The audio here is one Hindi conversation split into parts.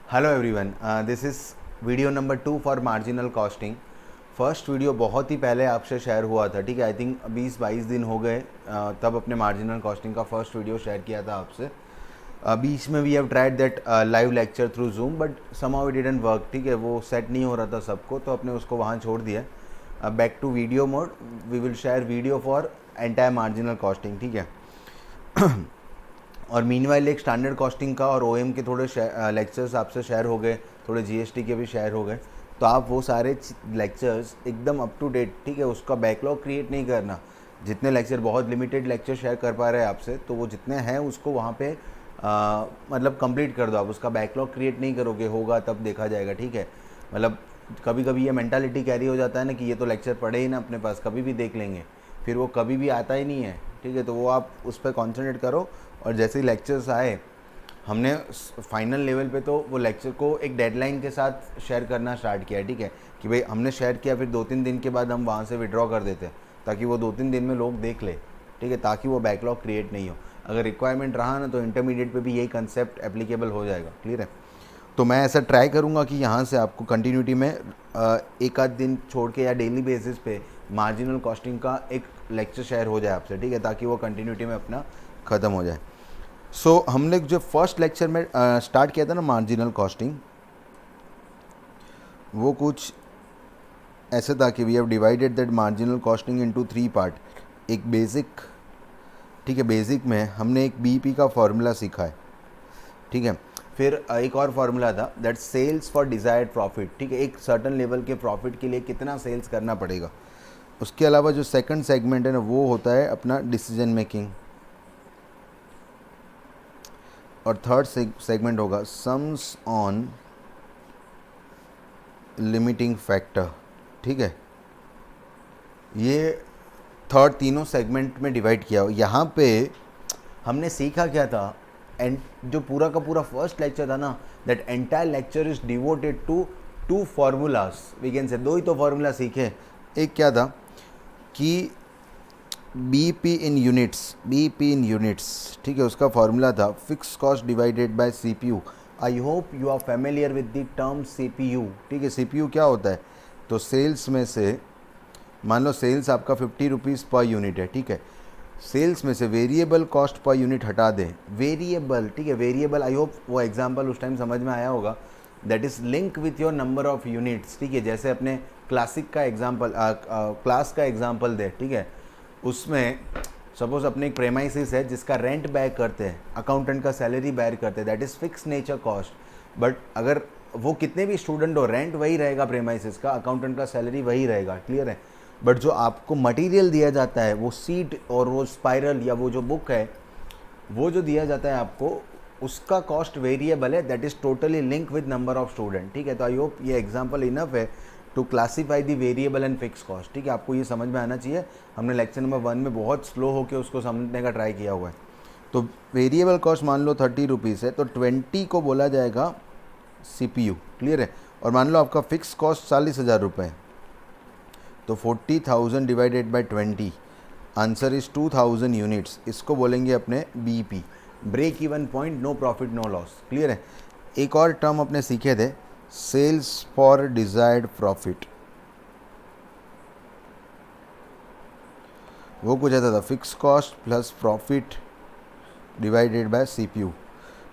Hello everyone, this is video number 2 for marginal costing. First video बहुत ही पहले आपसे शेयर हुआ था, ठीक है। आई थिंक 20-22 दिन हो गए तब अपने मार्जिनल कॉस्टिंग का फर्स्ट वीडियो शेयर किया था आपसे। बीच में we have tried that live lecture through Zoom, but somehow it didn't work, ठीक है। वो सेट नहीं हो रहा था सबको, तो अपने उसको वहाँ छोड़ दिया। Back to video mode, we will share video for entire marginal costing, ठीक है। और मीनवाइल एक स्टैंडर्ड कॉस्टिंग का और ओएम के थोड़े लेक्चर्स आपसे शेयर हो गए, थोड़े जीएसटी के भी शेयर हो गए। तो आप वो सारे लेक्चर्स एकदम अप टू डेट, ठीक है, उसका बैकलॉग क्रिएट नहीं करना। जितने लेक्चर, बहुत लिमिटेड लेक्चर शेयर कर पा रहे हैं आपसे, तो वो जितने हैं उसको वहाँ पे मतलब कंप्लीट कर दो। आप उसका बैकलॉग क्रिएट नहीं करोगे, होगा तब देखा जाएगा, ठीक है। मतलब कभी कभी ये मेंटालिटी कैरी हो जाता है ना कि ये तो लेक्चर पड़े ही ना अपने पास, कभी भी देख लेंगे, फिर वो कभी भी आता ही नहीं है, ठीक है। तो वो आप उस पर कॉन्सेंट्रेट करो। और जैसे ही लेक्चर्स आए, हमने फाइनल लेवल पे तो वो लेक्चर को एक डेडलाइन के साथ शेयर करना स्टार्ट किया, ठीक है। कि भाई हमने शेयर किया, फिर 2-3 दिन के बाद हम वहाँ से विड्रॉ कर देते हैं, ताकि वो 2-3 दिन में लोग देख ले, ठीक है, ताकि वो बैकलॉग क्रिएट नहीं हो। अगर रिक्वायरमेंट रहा ना तो इंटरमीडिएट पे भी यही कंसेप्ट एप्लीकेबल हो जाएगा, क्लियर है। तो मैं ऐसा ट्राई करूँगा कि यहाँ से आपको कंटिन्यूटी में एक आध दिन छोड़ के या डेली बेसिस पे मार्जिनल कॉस्टिंग का एक लेक्चर शेयर हो जाए आपसे, ठीक है, ताकि वो कंटिन्यूटी में अपना ख़त्म हो जाए। सो हमने जो फर्स्ट लेक्चर में स्टार्ट किया था ना मार्जिनल कॉस्टिंग, वो कुछ ऐसे था कि we have divided that marginal costing into 3 part. एक बेसिक, ठीक है, बेसिक में हमने एक बीईपी का फॉर्मूला सीखा है, ठीक है। फिर एक और फार्मूला था, that sales for desired profit, ठीक है, एक सर्टन लेवल के प्रॉफिट के लिए कितना सेल्स करना पड़ेगा। उसके अलावा जो सेकंड सेगमेंट है ना, वो होता है अपना डिसीजन मेकिंग, और थर्ड सेगमेंट होगा सम्स ऑन लिमिटिंग फैक्टर, ठीक है। ये थर्ड तीनों सेगमेंट में डिवाइड किया हो। यहाँ पे हमने सीखा क्या था, एंड जो पूरा का पूरा फर्स्ट लेक्चर था ना, that entire lecture is devoted to 2 formulas, we can say. 2 ही तो फार्मूला सीखे। एक क्या था कि बीपी इन यूनिट्स, ठीक है, उसका फार्मूला था fix cost divided by CPU. I hope you are familiar with the term CPU, ठीक है। सीपीयू क्या होता है, तो सेल्स में से, मान लो सेल्स आपका 50 रुपीज़ पर यूनिट है, ठीक है। सेल्स में से वेरिएबल कॉस्ट पर यूनिट हटा दें, वेरिएबल, ठीक है, वेरिएबल, आई होप वो एग्जांपल उस टाइम समझ में आया होगा। That is link with your number of units, ठीक है। जैसे अपने क्लासिक का एग्जांपल, क्लास का एग्जांपल दे, ठीक है। उसमें सपोज अपने एक प्रेमाइसिस है जिसका रेंट बैर करते हैं, अकाउंटेंट का सैलरी बैर करते हैं, that is fix nature cost. But अगर वो कितने भी स्टूडेंट हो, रेंट वही रहेगा प्रेमाइसिस का, अकाउंटेंट का सैलरी वही रहेगा, क्लियर है। बट जो आपको मटेरियल दिया जाता है, वो सीट और वो स्पाइरल या वो जो बुक है, वो जो दिया जाता है आपको, उसका कॉस्ट वेरिएबल है, that is totally link with number of student, ठीक है। तो आई होप ये एग्जांपल इनफ है to classify the variable and fix cost, ठीक है। आपको ये समझ में आना चाहिए। हमने लेक्चर नंबर 1 में बहुत स्लो होकर उसको समझने का ट्राई किया हुआ है। तो वेरिएबल कॉस्ट मान लो 30 रुपीज़ है, तो 20 को बोला जाएगा सीपीयू, क्लियर है। और मान लो आपका फिक्स कॉस्ट 40,000 रुपये है, तो 40,000 divided by 20, answer is 2,000 units. इसको बोलेंगे अपने BP, break even point, no profit no loss, clear है। एक और टर्म अपने सीखे थे, सेल्स फॉर डिज़ायर्ड प्रॉफिट। वो कुछ ऐसा था, fix cost plus profit divided by CPU.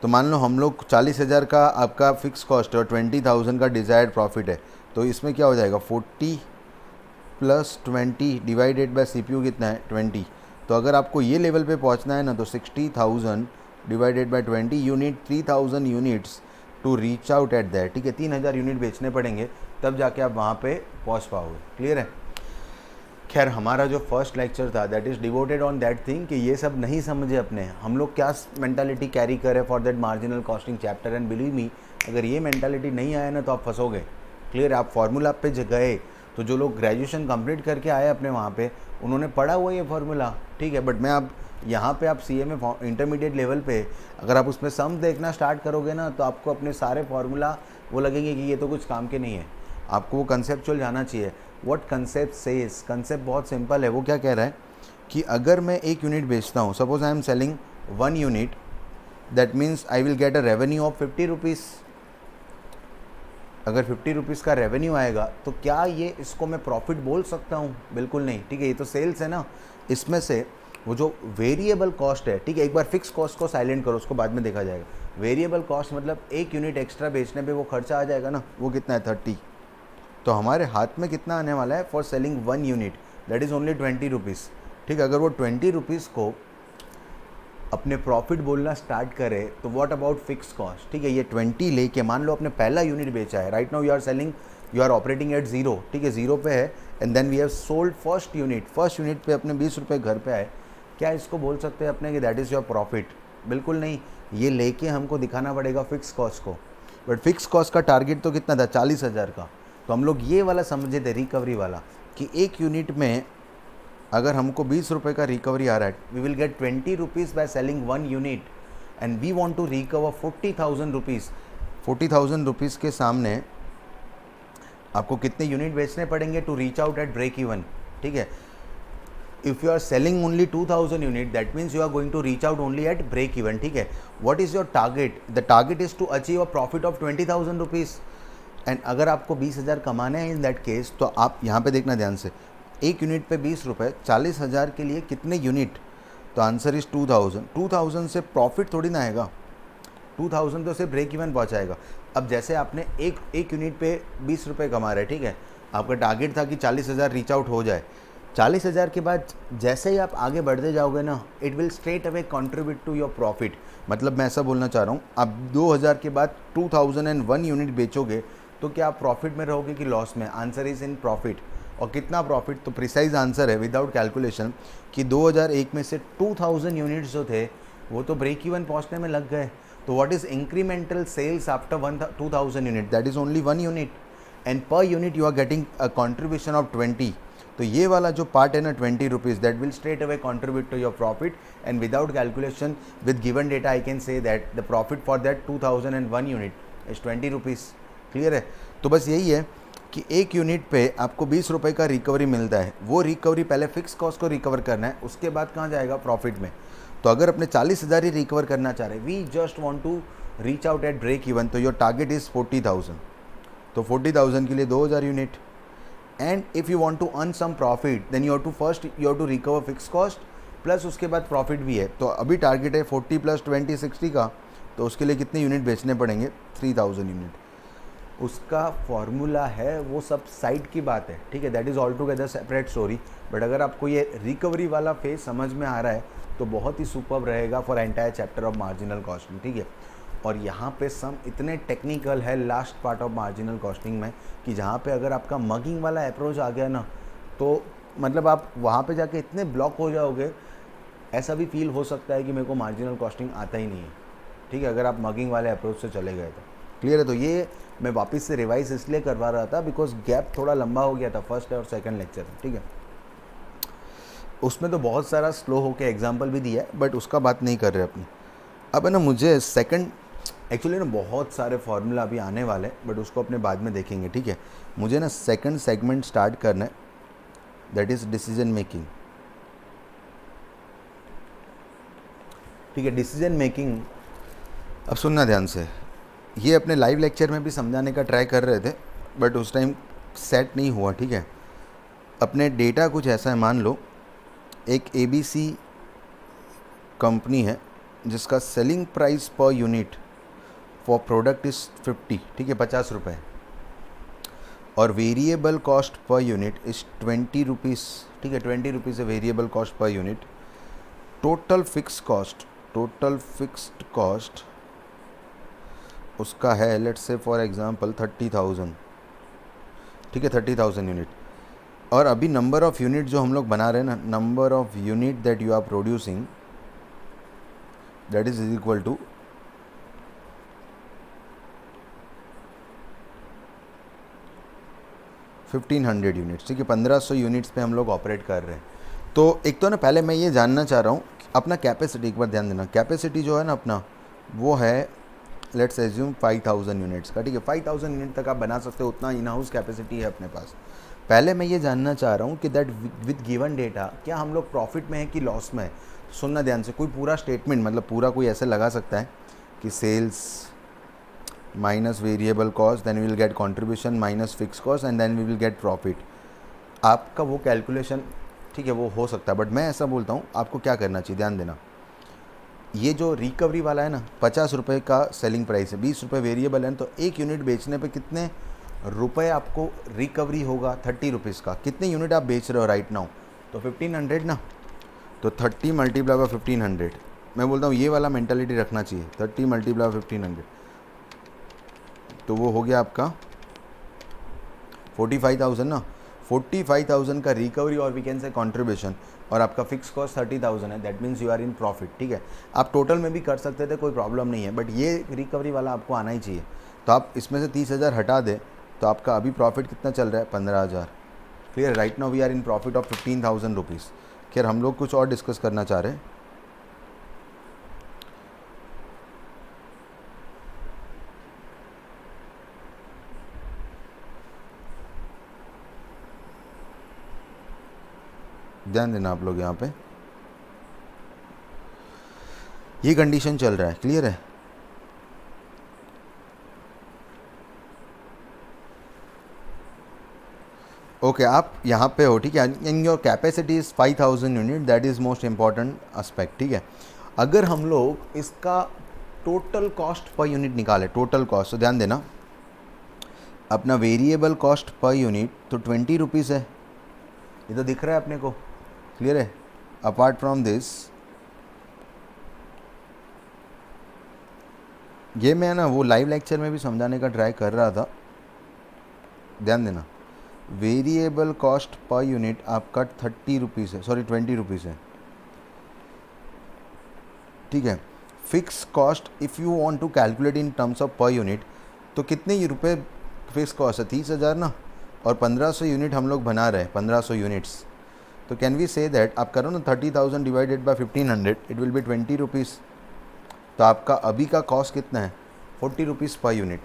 तो मान लो हम लोग 40,000 का आपका फिक्स कॉस्ट है और 20,000 का डिज़ायर्ड प्रॉफिट है, तो इसमें क्या हो जाएगा, 40 प्लस 20 डिवाइडेड बाय सीपीयू कितना है, 20। तो अगर आपको ये लेवल पे पहुंचना है ना, तो 60,000 divided by 20, you need 3,000 units to reach out at that, ठीक है। 3,000 यूनिट बेचने पड़ेंगे, तब जाके आप वहाँ पे पहुँच पाओगे, क्लियर है। खैर, हमारा जो फर्स्ट लेक्चर था that is devoted on that thing कि ये सब नहीं समझे अपने, हम लोग क्या मेंटालिटी कैरी करें for that marginal costing chapter. And believe me, अगर ये मेंटालिटी नहीं आया ना तो आप फंसोगे, क्लियर। आप फार्मूला पे गए तो जो लोग ग्रेजुएशन कंप्लीट करके आए अपने वहाँ पे, उन्होंने पढ़ा हुआ ये फार्मूला, ठीक है। बट मैं अब यहाँ पे आप सीए में इंटरमीडिएट लेवल पे अगर आप उसमें सम देखना स्टार्ट करोगे ना, तो आपको अपने सारे फार्मूला वो लगेंगे कि ये तो कुछ काम के नहीं है। आपको वो कंसेप्चुअल जाना चाहिए। व्हाट कंसेप्ट सेज, कंसेप्ट बहुत सिंपल है। वो क्या कह रहा है कि अगर मैं एक यूनिट बेचता हूँ, suppose I am selling 1 unit, that means I will get a revenue of 50 rupees, अगर 50 रुपीज़ का रेवेन्यू आएगा तो क्या ये इसको मैं प्रॉफिट बोल सकता हूँ? बिल्कुल नहीं, ठीक है, ये तो सेल्स है ना। इसमें से वो जो वेरिएबल कॉस्ट है, ठीक है, एक बार फिक्स कॉस्ट को साइलेंट करो, उसको बाद में देखा जाएगा। वेरिएबल कॉस्ट मतलब एक यूनिट एक्स्ट्रा बेचने पे वो खर्चा आ जाएगा ना, वो कितना है 30। तो हमारे हाथ में कितना आने वाला है for selling 1 unit, that is only 20 rupees, ठीक है। अगर वो 20 रुपीज़ को अपने प्रॉफिट बोलना स्टार्ट करे तो व्हाट अबाउट फिक्स कॉस्ट, ठीक है। ये 20 लेके मान लो आपने पहला यूनिट बेचा है, right now you are selling, you are operating at 0, ठीक है, 0 पे है, and then we have sold first unit पे अपने 20 रुपये घर पे आए, क्या इसको बोल सकते हैं अपने कि दैट इज़ योर प्रॉफिट? बिल्कुल नहीं, ये लेके हमको दिखाना पड़ेगा फिक्स कॉस्ट को। बट फिक्स कॉस्ट का टारगेट तो कितना था, 40,000 का। तो हम लोग ये वाला समझे थे रिकवरी वाला, कि एक यूनिट में अगर हमको 20 रुपये का रिकवरी आ रहा है, we will get 20 rupees by selling 1 unit, and we want to recover 40,000 rupees. 40,000 rupees के सामने आपको कितने यूनिट बेचने पड़ेंगे to reach out at break even, ठीक है। If you are selling only 2,000 unit, that means you are going to reach out only at break even, ठीक है। What is your target? The target is to achieve a profit of 20,000 rupees. And अगर आपको 20,000 कमाने हैं इन दैट केस, तो आप यहाँ पे देखना ध्यान से, एक यूनिट पे 20 रुपये, 40,000 के लिए कितने यूनिट? तो आंसर इज़ 2,000। 2,000 से प्रॉफिट थोड़ी ना आएगा, 2,000 तो सिर्फ ब्रेक इवन पहुँचाएगा। अब जैसे आपने एक यूनिट पे 20 रुपये कमा रहे, ठीक है, आपका टारगेट था कि 40,000 रीच आउट हो जाए। 40,000 के बाद जैसे ही आप आगे बढ़ते जाओगे ना, it will straight away contribute to your profit. मतलब मैं ऐसा बोलना चाह रहा हूँ, आप 2,000 के बाद 2001 यूनिट बेचोगे तो क्या आप प्रॉफिट में रहोगे कि लॉस में? Answer is in profit. और कितना प्रॉफिट? तो प्रिसाइज आंसर है विदाउट कैलकुलेशन कि 2001 में से 2000 यूनिट्स जो थे वो तो ब्रेक इवन पहुँचने में लग गए। तो what is incremental sales after 2000 unit? That is only 1 unit, and per unit you are getting a contribution of 20। तो ये वाला जो पार्ट है ना 20 rupees, that will straight away contribute to your profit, and without calculation with given data I can say that the profit for that 2001 unit is 20 rupees. Clear है? तो बस यही है कि एक यूनिट पे आपको 20 रुपये का रिकवरी मिलता है, वो रिकवरी पहले फिक्स कॉस्ट को रिकवर करना है, उसके बाद कहाँ जाएगा? प्रॉफिट में। तो अगर अपने 40,000 ही रिकवर करना चाह रहे, we just want to reach out at break even, तो योर टारगेट इज़ 40,000। तो 40,000 के लिए 2,000 unit, and if you want to earn some profit then you have to recover fix cost plus उसके बाद प्रॉफिट भी है। तो अभी टारगेट है 40 + 20 60 का, तो उसके लिए कितने यूनिट बेचने पड़ेंगे? 3,000 यूनिट। उसका फॉर्मूला है, वो सब साइड की बात है, ठीक है, that is all together separate story. But अगर आपको ये रिकवरी वाला फेज समझ में आ रहा है तो बहुत ही सुपर्ब रहेगा for entire chapter of marginal costing, ठीक है। और यहाँ पे सम इतने टेक्निकल है last part of marginal costing में कि जहाँ पे अगर आपका मगिंग वाला अप्रोच आ गया ना, तो मतलब आप वहाँ पे जाके इतने ब्लॉक हो जाओगे, ऐसा भी फील हो सकता है कि मेरे को मार्जिनल कॉस्टिंग आता ही नहीं है, ठीक है, अगर आप मगिंग वाले अप्रोच से चले गए तो। क्लियर है? तो ये मैं वापस से रिवाइज इसलिए करवा रहा था बिकॉज गैप थोड़ा लंबा हो गया था फर्स्ट और सेकंड लेक्चर में, ठीक है। उसमें तो बहुत सारा स्लो होके एग्जांपल भी दिया है, बट उसका बात नहीं कर रहे अपनी। अब है ना, मुझे सेकंड एक्चुअली ना बहुत सारे फार्मूला अभी आने वाले हैं, बट उसको अपने बाद में देखेंगे, ठीक है। मुझे ना सेकंड सेगमेंट स्टार्ट करना है, दैट इज़ डिसीजन मेकिंग, ठीक है। डिसीजन मेकिंग, अब सुनना ध्यान से, ये अपने लाइव लेक्चर में भी समझाने का ट्राई कर रहे थे बट उस टाइम सेट नहीं हुआ, ठीक है। अपने डेटा कुछ ऐसा है, मान लो एक ABC कंपनी है जिसका selling price per unit for product is 50, ठीक है, 50 रुपये, और variable cost per unit is 20 rupees, ठीक है, 20 रुपीज़ है variable cost per unit. Total fixed cost उसका है, लेट्स से फॉर एग्जांपल 30,000, ठीक है, 30,000 यूनिट। और अभी नंबर ऑफ़ यूनिट जो हम लोग बना रहे हैं ना, number of unit that you are producing, that is equal to 1500 units, ठीक है, 1500 यूनिट्स पे हम लोग ऑपरेट कर रहे हैं। तो एक तो ना पहले मैं ये जानना चाह रहा हूँ अपना कैपेसिटी, एक बार ध्यान देना, कैपेसिटी जो है ना अपना, वो है लेट्स एज्यूम 5,000 यूनिट्स का, ठीक है, 5,000 यूनिट तक आप बना सकते हो, उतना इन हाउस कैपेसिटी है अपने पास। पहले मैं ये जानना चाह रहा हूँ कि दैट विद गिवन डेटा क्या हम लोग प्रॉफिट में है कि लॉस में है। सुनना ध्यान से, कोई पूरा स्टेटमेंट मतलब पूरा कोई ऐसे लगा सकता है कि sales minus variable cost, then we will get contribution minus fix cost and then we will get profit. आपका वो कैलकुलेशन ठीक है वो हो सकता है, बट मैं ऐसा बोलता हूँ आपको क्या करना चाहिए, ध्यान देना। ये जो रिकवरी वाला है ना, 50 रुपये का सेलिंग प्राइस है, 20 रुपये वेरिएबल है, तो एक यूनिट बेचने पे कितने रुपए आपको रिकवरी होगा? 30 रुपीज़ का। कितने यूनिट आप बेच रहे हो राइट नाउ? तो 1500 ना, तो 30 मल्टीप्लाई बाय 1500। मैं बोलता हूँ ये वाला मेंटालिटी रखना चाहिए, 30 मल्टीप्लाई 1500, तो वो हो गया आपका 45,000 ना। 45,000 का रिकवरी और वी कैन से कॉन्ट्रीब्यूशन, और आपका फिक्स कॉस्ट 30,000 है, that means you are in profit. ठीक है, आप टोटल में भी कर सकते थे, कोई प्रॉब्लम नहीं है, बट ये रिकवरी वाला आपको आना ही चाहिए। तो आप इसमें से 30,000 हटा दें तो आपका अभी प्रॉफिट कितना चल रहा है? 15,000। Clear? Right now we are in profit of 15,000 rupees. खैर हम लोग कुछ और डिस्कस करना चाह रहे हैं। ध्यान देना आप लोग, यहाँ पे ये कंडीशन चल रहा है। क्लियर है? ओके आप यहाँ पे हो, ठीक है, in your capacity is 5,000 unit, that is most important aspect. ठीक है, अगर हम लोग इसका टोटल कॉस्ट पर यूनिट निकाले, टोटल कॉस्ट, तो ध्यान देना अपना वेरिएबल कॉस्ट पर यूनिट तो 20 रुपीज़ है, ये तो दिख रहा है अपने को। क्लियर है? अपार्ट फ्रॉम दिस, ये मैं ना वो लाइव लेक्चर में भी समझाने का ट्राई कर रहा था। ध्यान देना वेरिएबल कॉस्ट पर यूनिट आपका 30 रुपीज़ है, सॉरी 20 रुपीज़ है। ठीक है, fix cost if you want to calculate in terms of per unit, तो कितने रुपए फिक्स कॉस्ट है? 30,000 ना, और 1500 यूनिट हम लोग बना रहे हैं, 1500 यूनिट्स। तो कैन वी से दैट, आप करो ना 30,000 divided by 1500, it will be 20 rupees. तो आपका अभी का कॉस्ट कितना है? 40 रुपीज़ पर यूनिट।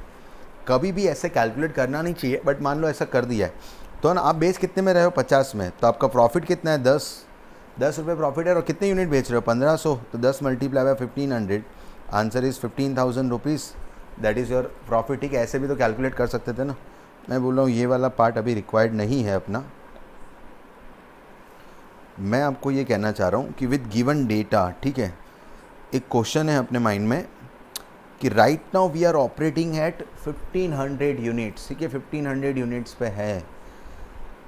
कभी भी ऐसे कैलकुलेट करना नहीं चाहिए, बट मान लो ऐसा कर दिया है, तो ना आप बेच कितने में रहे हो? 50 में, तो आपका प्रॉफिट कितना है? 10 रुपये प्रॉफिट है, और कितने यूनिट बेच रहे हो? 1500, तो 10 multiply by 1500, answer is 15,000 rupees, that is your profit. ठीक है, ऐसे भी तो कैलकुलेट कर सकते थे ना। मैं बोल रहा हूँ ये वाला पार्ट अभी रिक्वायर्ड नहीं है अपना। मैं आपको ये कहना चाह रहा हूँ कि विद गिवन डेटा, ठीक है, एक क्वेश्चन है अपने माइंड में कि right now we are operating at 1500 units. ठीक है, 1500 यूनिट्स पे है।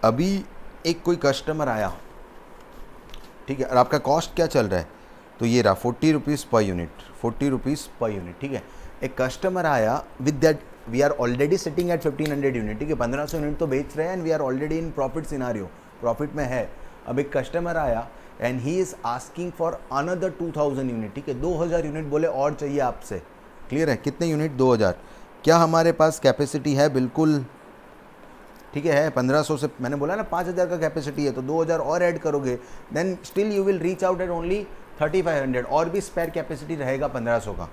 अभी एक कोई कस्टमर आया, ठीक है, और आपका कॉस्ट क्या चल रहा है? तो ये रहा 40 rupees per unit, 40 rupees per unit. ठीक है, एक कस्टमर आया, with that we are already sitting at 1500 unit. ठीक है, 1500 यूनिट तो बेच रहे हैं and we are already in profit scenario, profit में है। अब एक कस्टमर आया and he is asking for another 2000 unit. ठीक है, 2000 यूनिट बोले और चाहिए आपसे। क्लियर है? कितने यूनिट? 2000। क्या हमारे पास कैपेसिटी है? बिल्कुल, ठीक है 1500 से, मैंने बोला ना 5000 का कैपेसिटी है, तो 2000 और ऐड करोगे, then still you will reach out at only 3500, और भी स्पेयर कैपेसिटी रहेगा 1500 का।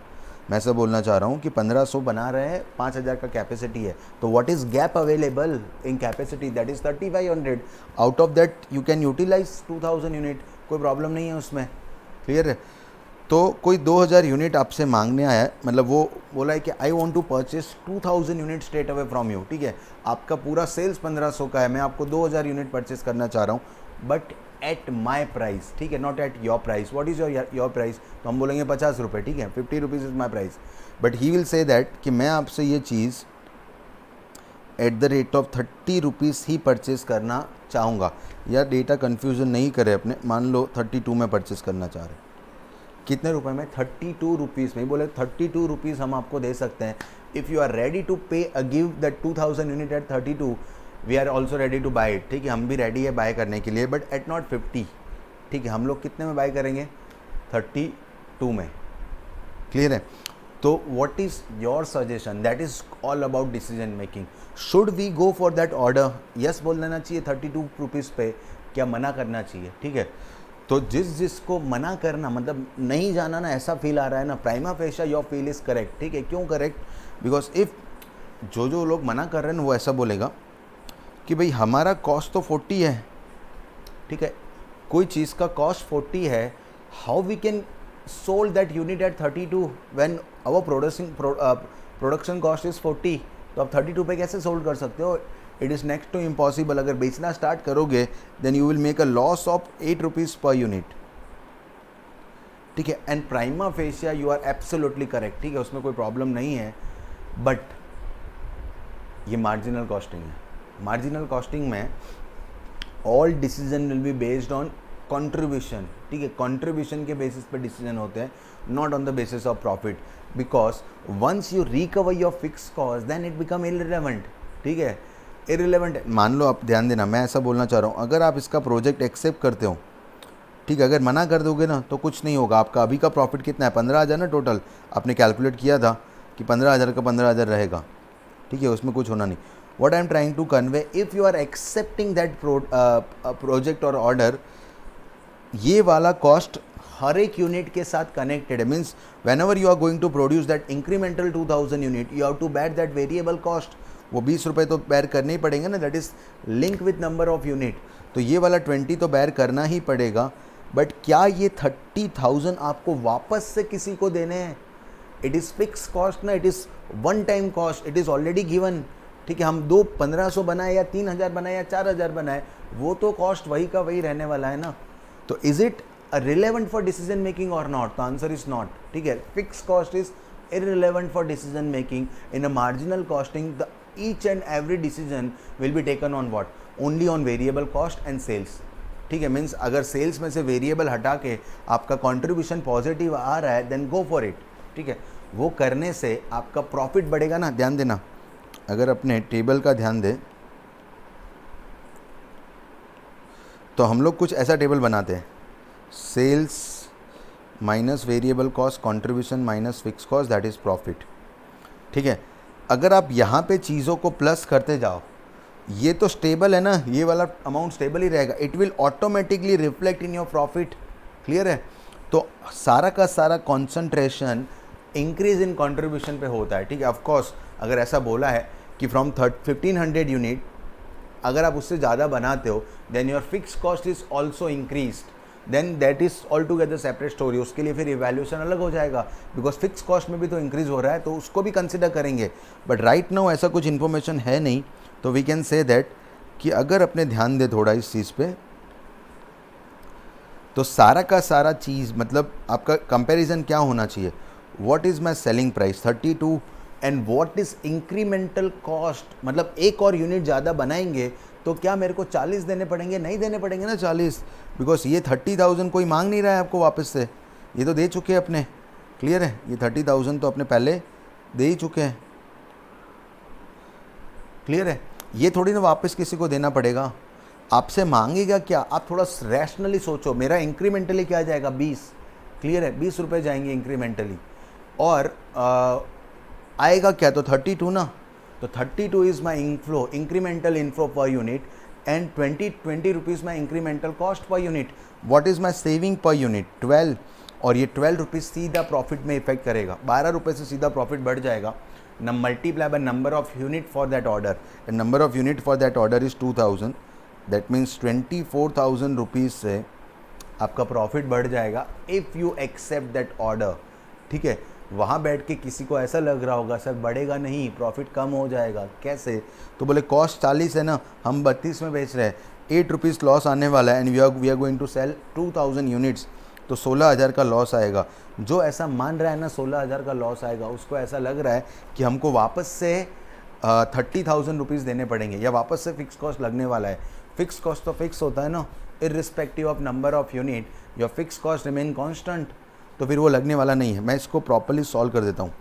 मैं ऐसा बोलना चाह रहा हूँ कि 1500 बना रहे हैं, 5000 का कैपेसिटी है, तो what is gap available in capacity? That is 3500। Out of that you can utilise 2000 unit, कोई प्रॉब्लम नहीं है उसमें। क्लियर है? तो कोई 2000 यूनिट आपसे मांगने आया है, मतलब वो बोला है कि I want to purchase 2000 unit straight away from you. ठीक है, आपका पूरा सेल्स 1500 का है, मैं आपको 2000 यूनिट परचेस करना चाह रहा हूँ, बट एट माई प्राइस। ठीक है, not at your price. What is your price? तो हम बोलेंगे 50 रुपये। ठीक है, 50 rupees is my price, but he will say that कि मैं आपसे ये चीज़ at the rate of 30 rupees ही परचेस करना चाहूँगा। या डेटा कन्फ्यूज़न नहीं करे अपने, मान लो 32 में परचेस करना चाह रहे हैं, कितने रुपए में? 32 रुपीज़ में। बोले 32 रुपीज़ हम आपको दे सकते हैं। If you are ready to pay give that 2000 unit at 32, we are also ready to buy it. ठीक है, हम भी रेडी है बाय करने के लिए, बट एट नॉट 50। ठीक है, हम लोग कितने में बाय करेंगे? 32 में। क्लियर है? तो what is your suggestion? That is all about decision making. Should we go for that order? Yes बोल देना चाहिए 32 रुपीज़ पे, क्या मना करना चाहिए? ठीक है, तो जिसको मना करना, मतलब नहीं जाना ना, ऐसा फील आ रहा है ना, prima fascia your feel is correct. ठीक है, क्यों करेक्ट? बिकॉज इफ़ जो लोग मना कर रहे हैं वो ऐसा बोलेगा कि भाई हमारा कॉस्ट तो 40 है। ठीक है, कोई चीज़ का कॉस्ट 40 है, how we can sold that unit at 32 when our production cost is 40, तो आप 32 पे कैसे सोल्ड कर सकते हो? It is next to impossible. अगर बेचना स्टार्ट करोगे then you will make a loss of 8 rupees per unit, ठीक है। And prima facie you are absolutely correct, ठीक है, उसमें कोई प्रॉब्लम नहीं है, बट ये मार्जिनल कॉस्टिंग है। मार्जिनल कॉस्टिंग में all decision will be based on contribution, ठीक है, कंट्रीब्यूशन के बेसिस पे डिसीजन होते हैं, not on the basis of profit, because once you recover your fix cost then it become irrelevant, ठीक है, इररिलेवेंट। मान लो, आप ध्यान देना, मैं ऐसा बोलना चाह रहा हूँ, अगर आप इसका प्रोजेक्ट एक्सेप्ट करते हो, ठीक है, अगर मना कर दोगे ना तो कुछ नहीं होगा। आपका अभी का प्रॉफिट कितना है? 15,000 ना टोटल, आपने कैलकुलेट किया था कि 15,000 का 15,000 रहेगा, ठीक है, उसमें कुछ होना नहीं। What I am trying to convey, if you are accepting that project और ऑर्डर, ये वाला कॉस्ट हर एक यूनिट के साथ कनेक्टेड है। Means when you are going to produce that incremental 2000 unit, you have to bear that variable cost. वो 20 रुपये तो बेयर करने ही पड़ेंगे ना, that is link with number of unit. तो ये वाला 20 तो बेयर करना ही पड़ेगा। बट क्या ये 30,000 आपको वापस से किसी को देने हैं? इट इज़ फिक्स कॉस्ट ना, it is one time cost, it is already given, ठीक है। हम 1500 बनाए या 3000 बनाए या 4000 बनाए, वो तो कॉस्ट वही का वही रहने वाला है ना। तो is it relevant for decision making or not? The answer is not, ठीक है। Fix cost is irrelevant for decision making. In a marginal costing, the each and every decision will be taken on what? Only on variable cost and sales, ठीक है। मीन्स अगर सेल्स में से वेरिएबल हटा के आपका कंट्रीब्यूशन पॉजिटिव आ रहा है देन गो फॉर इट, ठीक है। वो करने से आपका प्रॉफिट बढ़ेगा ना। ध्यान देना, अगर अपने टेबल का ध्यान दें तो हम लोग कुछ ऐसा टेबल बनाते हैं, sales minus variable cost, contribution minus fix cost, that is profit, ठीक है। अगर आप यहाँ पे चीज़ों को प्लस करते जाओ, ये तो स्टेबल है ना, ये वाला अमाउंट स्टेबल ही रहेगा, it will automatically reflect in your profit, clear है। तो सारा का सारा कॉन्सेंट्रेशन इंक्रीज इन कंट्रीब्यूशन पे होता है, ठीक है। ऑफ कोर्स अगर ऐसा बोला है कि फ्रॉम 1500 यूनिट अगर आप उससे ज़्यादा बनाते हो then your fix cost is also increased, then that is all together separate story. उसके लिए फिर इवैल्यूएशन अलग हो जाएगा, बिकॉज फिक्स कॉस्ट में भी तो इंक्रीज हो रहा है, तो उसको भी कंसिडर करेंगे। बट राइट नाउ ऐसा कुछ इन्फॉर्मेशन है नहीं, तो वी कैन से दैट कि अगर अपने ध्यान दे थोड़ा इस चीज़ पे, तो सारा का सारा चीज़ मतलब आपका कंपैरिजन क्या होना चाहिए? What is my selling price 32 and what is incremental cost, मतलब एक और यूनिट ज़्यादा बनाएंगे तो क्या मेरे को 40 देने पड़ेंगे? नहीं देने पड़ेंगे ना 40, बिकॉज ये 30,000 कोई मांग नहीं रहा है आपको वापस से, ये तो दे चुके हैं अपने, क्लियर है। ये 30,000 तो अपने पहले दे ही चुके हैं, क्लियर है। ये थोड़ी ना वापस किसी को देना पड़ेगा, आपसे मांगेगा क्या? आप थोड़ा रैशनली सोचो, मेरा इंक्रीमेंटली क्या जाएगा? 20, क्लियर है, 20 रुपये जाएंगे इंक्रीमेंटली, और आएगा क्या? तो 32 ना, तो 32 is my inflow, incremental inflow per unit, and 20 rupees my incremental cost per unit. What is my saving per unit? 12, और ये 12 रुपीज़ सीधा प्रॉफिट में इफेक्ट करेगा, 12 रुपये से सीधा प्रॉफिट बढ़ जाएगा। न multiply by number of unit for that order, and number of unit for that order is 2000, that means 24,000 rupees से आपका प्रॉफिट बढ़ जाएगा if you accept that order, ठीक है। वहाँ बैठ के किसी को ऐसा लग रहा होगा सर बढ़ेगा नहीं, प्रॉफिट कम हो जाएगा, कैसे? तो बोले कॉस्ट 40 है ना, हम 32 में बेच रहे हैं, 8 रुपीज़ लॉस आने वाला है, and we are going to sell 2000 units, तो 16,000 का लॉस आएगा। जो ऐसा मान रहा है ना 16,000 का लॉस आएगा, उसको ऐसा लग रहा है कि हमको वापस से 30,000 रुपीज़ देने पड़ेंगे, या वापस से फिक्स कॉस्ट लगने वाला है। फिक्स कॉस्ट तो फिक्स होता है ना, irrespective of number of unit your fix cost remain constant, तो फिर वो लगने वाला नहीं है। मैं इसको प्रॉपर्ली सॉल्व कर देता हूँ,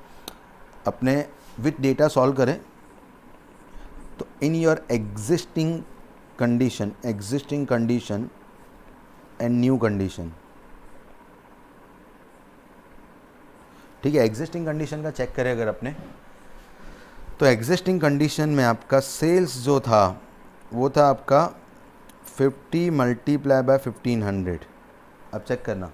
अपने विथ डेटा सॉल्व करें तो in your existing condition and new condition, ठीक है। एग्जिस्टिंग कंडीशन का चेक करें अगर अपने, तो एग्जिस्टिंग कंडीशन में आपका सेल्स जो था वो था आपका 50 मल्टीप्लाई बाय 1500, अब चेक करना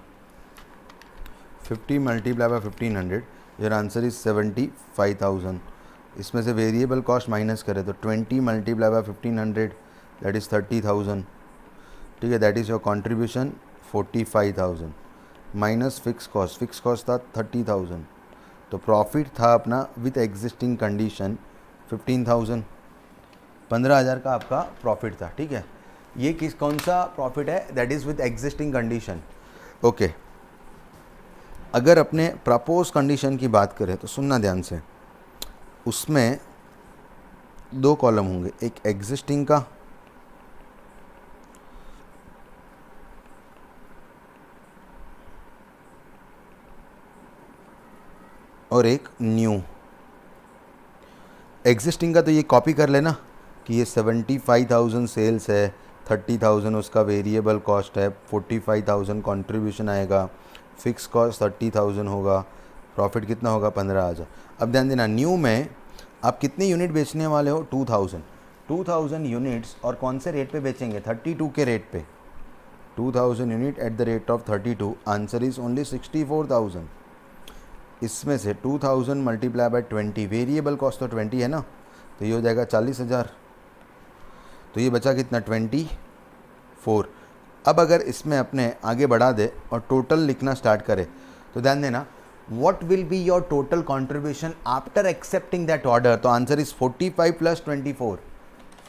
50 multiply by 1500, your answer is 75,000। इसमें से वेरिएबल कॉस्ट माइनस करें तो 20 मल्टीप्लाई बाय 1500, दैट इज़ 30,000, ठीक है। That is your contribution 45,000 minus fix cost था 30,000, तो प्रॉफिट था अपना विथ एग्जिस्टिंग कंडीशन 15,000, 15,000 का आपका प्रॉफिट था, ठीक है। ये कौन सा प्रॉफिट है? That is with existing condition, okay. अगर अपने प्रपोज कंडीशन की बात करें तो सुनना ध्यान से, उसमें 2 कॉलम होंगे, एक एग्जिस्टिंग का और एक न्यू। एग्जिस्टिंग का तो ये कॉपी कर लेना कि ये 75,000 सेल्स है, 30,000 उसका वेरिएबल कॉस्ट है, 45,000 कंट्रीब्यूशन आएगा, फिक्स कॉस्ट 30,000 होगा, प्रॉफिट कितना होगा? 15,000। अब ध्यान देना, न्यू में आप कितने यूनिट बेचने वाले हो? 2,000 यूनिट्स, और कौन से रेट पे बेचेंगे? 32 के रेट पे। 2,000 unit eight the rate of 32, answer is only 64,000। इसमें से 2,000 मल्टीप्लाई बाय 20, वेरिएबल कॉस्ट तो 20 है ना, तो ये हो जाएगा 40,000। तो ये बचा कितना? 24। अब अगर इसमें अपने आगे बढ़ा दे और टोटल लिखना स्टार्ट करे तो ध्यान देना, what will be your total contribution after accepting that order? तो answer is 45 plus 24,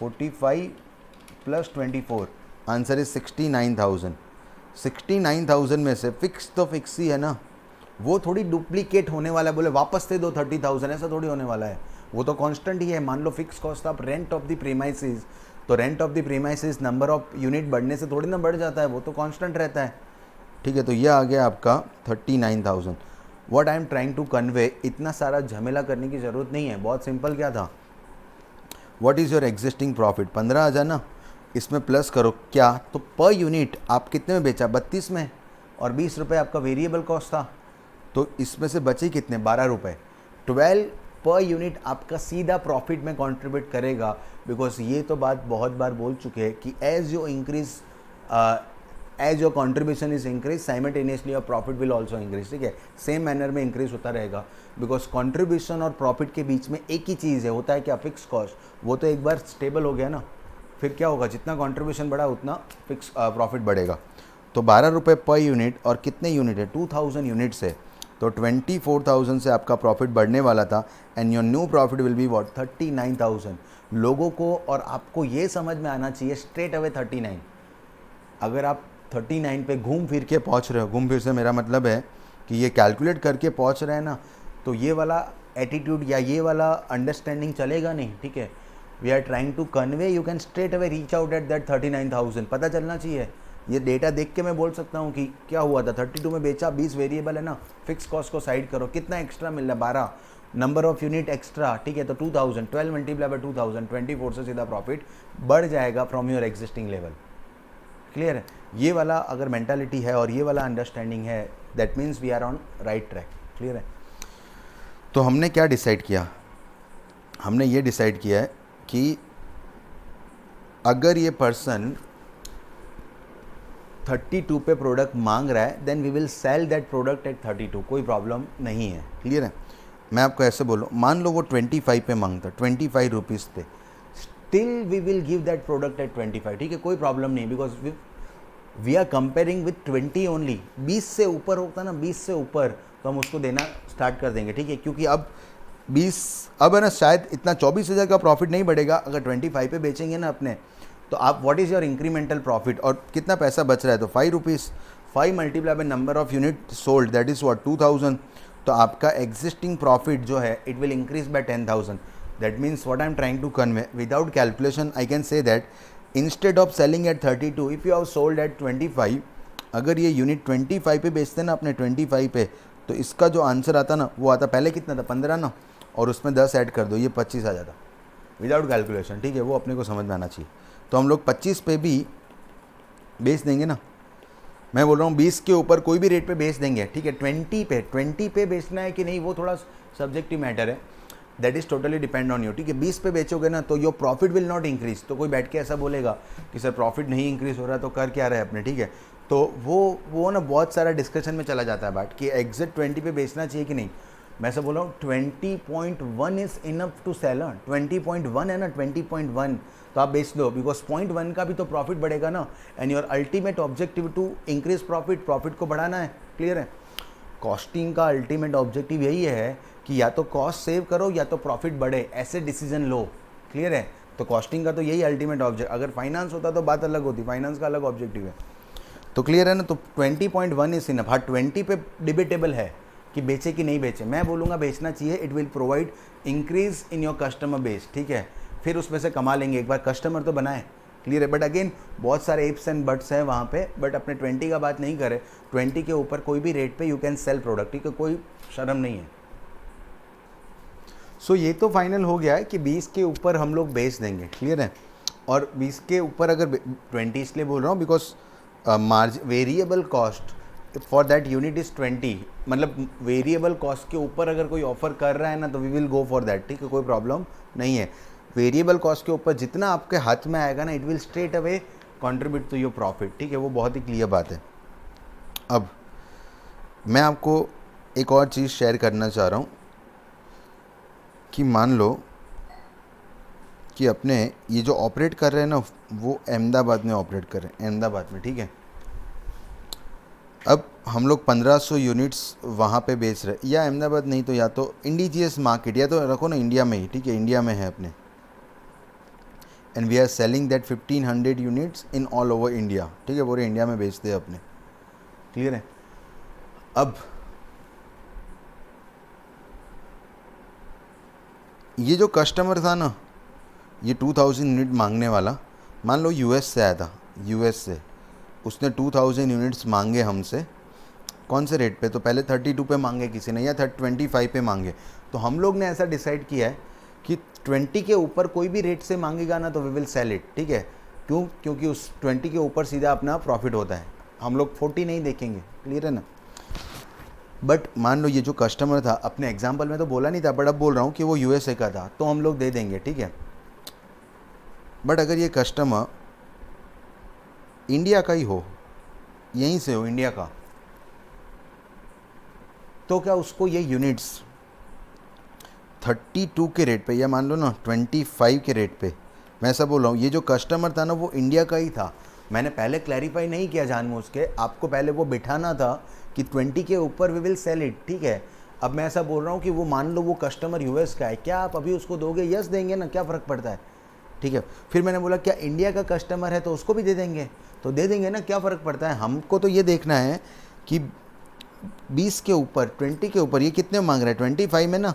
45 plus 24, answer is 69,000। 69,000 में से फिक्स तो फिक्स ही है ना, वो थोड़ी डुप्लीकेट होने वाला है, बोले वापस दे दो 30,000, ऐसा थोड़ी होने वाला है, वो तो कांस्टेंट ही है। मान लो fix cost of rent of the premises, तो rent of the premises number of unit बढ़ने से थोड़ी ना बढ़ जाता है, वो तो कांस्टेंट रहता है, ठीक है। तो ये आ गया आपका 39,000। What I am trying to convey, इतना सारा झमेला करने की ज़रूरत नहीं है, बहुत सिंपल क्या था, what is your existing profit? 15,000 ना, इसमें प्लस करो क्या, तो पर यूनिट आप कितने में बेचा? 32 में, और 20 रुपये आपका वेरिएबल कॉस्ट था, तो इसमें से बचे कितने? 12 रुपये। 12 पर यूनिट आपका सीधा प्रॉफिट में कंट्रीब्यूट करेगा, बिकॉज ये तो बात बहुत बार बोल चुके हैं कि as your increase, as your contribution is increase, simultaneously your profit will also increase, ठीक है। सेम मैनर में इंक्रीज होता रहेगा, बिकॉज कंट्रीब्यूशन और प्रॉफिट के बीच में एक ही चीज़ है, होता है क्या? Fix cost. वो तो एक बार स्टेबल हो गया ना, फिर क्या होगा? जितना कंट्रीब्यूशन बढ़ा उतना फिक्स प्रॉफिट बढ़ेगा। तो 12 रुपये पर यूनिट, और कितने यूनिट है? 2,000 यूनिट्स है, तो 24,000 से आपका प्रॉफिट बढ़ने वाला था, and your new profit will be what? 39,000। लोगों को और आपको ये समझ में आना चाहिए स्ट्रेट अवे 39। अगर आप 39 पे घूम फिर के पहुंच रहे हो, घूम फिर से मेरा मतलब है कि ये कैलकुलेट करके पहुंच रहे हैं ना, तो ये वाला एटीट्यूड या ये वाला अंडरस्टैंडिंग चलेगा नहीं, ठीक है। We are trying to convey, you can straight away reach out at that 39,000, पता चलना चाहिए। ये डेटा देख के मैं बोल सकता हूँ कि क्या हुआ था, 32 में बेचा, 20 वेरिएबल है ना, फिक्स कॉस्ट को साइड करो, कितना एक्स्ट्रा मिल रहा है? 12, नंबर ऑफ यूनिट एक्स्ट्रा, ठीक है। तो 2,000, 12 मल्टीप्लाई बाय 2,000, 24 से सीधा प्रॉफिट बढ़ जाएगा from your existing level. Clear है? ये वाला अगर मेंटालिटी है और ये वाला अंडरस्टैंडिंग है, that means we are on right track. Clear है? तो हमने क्या डिसाइड किया? हमने ये डिसाइड किया है कि अगर ये पर्सन 32 पे प्रोडक्ट मांग रहा है, then we will sell that product at 32, कोई प्रॉब्लम नहीं है। क्लियर है? मैं आपको ऐसे बोलूँ, मान लो वो 25 पे मांगता, 25 रुपीज़ पे, still we will give that product at 25, ठीक है, कोई प्रॉब्लम नहीं, because we are comparing with 20 only. 20 से ऊपर होता ना, 20 से ऊपर, तो हम उसको देना स्टार्ट कर देंगे, ठीक है। क्योंकि अब 20, अब है ना, शायद इतना 24,000 का प्रॉफिट नहीं बढ़ेगा अगर 25 पे बेचेंगे ना अपने, तो आप what is your incremental profit, और कितना पैसा बच रहा है? तो 5 rupees, 5 multiply by number of unit sold, that is what? 2,000। तो आपका एग्जिस्टिंग प्रॉफिट जो है it will increase by 10,000। That means what I am trying to convey, without calculation I can say that instead of selling at 32, if you have sold at 25, अगर ये यूनिट 25 पे बेचते ना अपने 25 पे, तो इसका जो आंसर आता ना, वो आता पहले कितना था? 15 ना, और उसमें 10 ऐड कर दो, ये 25 आ जाता विदाउट कैलकुलेशन, ठीक है। वो अपने को समझ में आना चाहिए। तो हम लोग 25 पे भी बेच देंगे ना, मैं बोल रहा हूँ 20 के ऊपर कोई भी रेट पे बेच देंगे, ठीक है। 20 पे बेचना है कि नहीं, वो थोड़ा सब्जेक्टिव मैटर है, that is totally depend on you, ठीक है। 20 पे बेचोगे ना तो your profit will not increase. तो कोई बैठ के ऐसा बोलेगा कि सर प्रॉफिट नहीं इंक्रीज हो रहा, तो कर क्या रहे अपने, ठीक है। तो वो ना बहुत सारा डिस्कशन में चला जाता है बात कि एग्जैक्ट 20 पे बेचना चाहिए कि नहीं। मैं ऐसा बोल रहा हूँ 20.1 इज़ इनफ टू सेल। 20.1 है ना, 20.1 तो आप बेच दो, बिकॉज 0.1 का भी तो प्रॉफिट बढ़ेगा ना, and your ultimate objective to increase profit को बढ़ाना है। क्लियर है? कॉस्टिंग का अल्टीमेट ऑब्जेक्टिव यही है कि या तो कॉस्ट सेव करो या तो प्रॉफिट बढ़े, ऐसे डिसीजन लो। क्लियर है? तो कॉस्टिंग का तो यही अल्टीमेट ऑब्जेक्ट, अगर फाइनेंस होता तो बात अलग होती, फाइनेंस का अलग ऑब्जेक्टिव है। तो क्लियर है ना? तो 20.1 इज इनफ। हाँ 20 पे डिबेटेबल है कि बेचे कि नहीं बेचे, मैं बोलूँगा बेचना चाहिए। It will provide increase in your customer base, ठीक है, फिर उसमें से कमा लेंगे, एक बार कस्टमर तो बनाए। क्लियर है? बट अगेन बहुत सारे इफ्स एंड बट्स हैं वहाँ पे, बट अपने 20 का बात नहीं करें। 20 के ऊपर कोई भी रेट पे यू कैन सेल प्रोडक्ट, ठीक है, कोई शर्म नहीं है। सो ये तो फाइनल हो गया है कि 20 के ऊपर हम लोग बेच देंगे। क्लियर है? और 20 के ऊपर अगर 20 इसलिए बोल रहा हूँ because variable cost for that unit is 20, मतलब वेरिएबल कॉस्ट के ऊपर अगर कोई ऑफर कर रहा है ना तो we will go for that, ठीक है, कोई प्रॉब्लम नहीं है। वेरिएबल कॉस्ट के ऊपर जितना आपके हाथ में आएगा ना, it will straight away contribute to your profit, ठीक है, वो बहुत ही क्लियर बात है। अब मैं आपको एक और चीज़ शेयर करना चाह रहा हूँ कि मान लो कि अपने ये जो ऑपरेट कर रहे हैं ना वो अहमदाबाद में ऑपरेट कर रहे हैं, अहमदाबाद में, ठीक है। अब हम लोग 1500 यूनिट्स वहाँ पे बेच रहे हैं, या अहमदाबाद नहीं तो या तो इंडिजियस मार्केट, या तो रखो ना इंडिया में ही, ठीक है, इंडिया में है अपने, and we are selling that 1500 units in all over India, ठीक है, पूरे इंडिया में बेचते हैं अपने। क्लियर है? अब ये जो कस्टमर था ना, ये 2000 यूनिट मांगने वाला, मान लो यूएस से आया था, यूएस से उसने 2000 यूनिट्स मांगे हमसे। कौन से रेट पे? तो पहले 32 पे मांगे किसी ने, या 25 पे मांगे। तो हम लोग ने ऐसा डिसाइड किया है कि 20 के ऊपर कोई भी रेट से मांगेगा ना तो वी विल सेल इट, ठीक है। क्यों? क्योंकि उस 20 के ऊपर सीधा अपना प्रॉफिट होता है, हम लोग 40 नहीं देखेंगे। क्लियर है ना? बट मान लो ये जो कस्टमर था, अपने एग्जाम्पल में तो बोला नहीं था, बट अब बोल रहा हूँ कि वो यूएसए का था, तो हम लोग दे देंगे, ठीक है। बट अगर ये कस्टमर इंडिया का ही हो, यहीं से हो इंडिया का, तो क्या उसको ये यूनिट्स 32 के रेट पे, या मान लो ना 25 के रेट पे, मैं ऐसा बोल रहा हूँ, ये जो कस्टमर था ना वो इंडिया का ही था। मैंने पहले क्लैरिफाई नहीं किया जानबूझ के, आपको पहले वो बिठाना था कि 20 के ऊपर वी विल सेल इट, ठीक है। अब मैं ऐसा बोल रहा हूँ कि वो मान लो वो कस्टमर यूएस का है, क्या आप अभी उसको दोगे? यस देंगे ना, क्या फ़र्क पड़ता है, ठीक है। फिर मैंने बोला क्या इंडिया का कस्टमर है तो उसको भी दे देंगे? तो दे देंगे ना, क्या फ़र्क पड़ता है। हमको तो ये देखना है कि 20 के ऊपर, 20 के ऊपर ये कितने मांग रहे हैं? 25 में ना,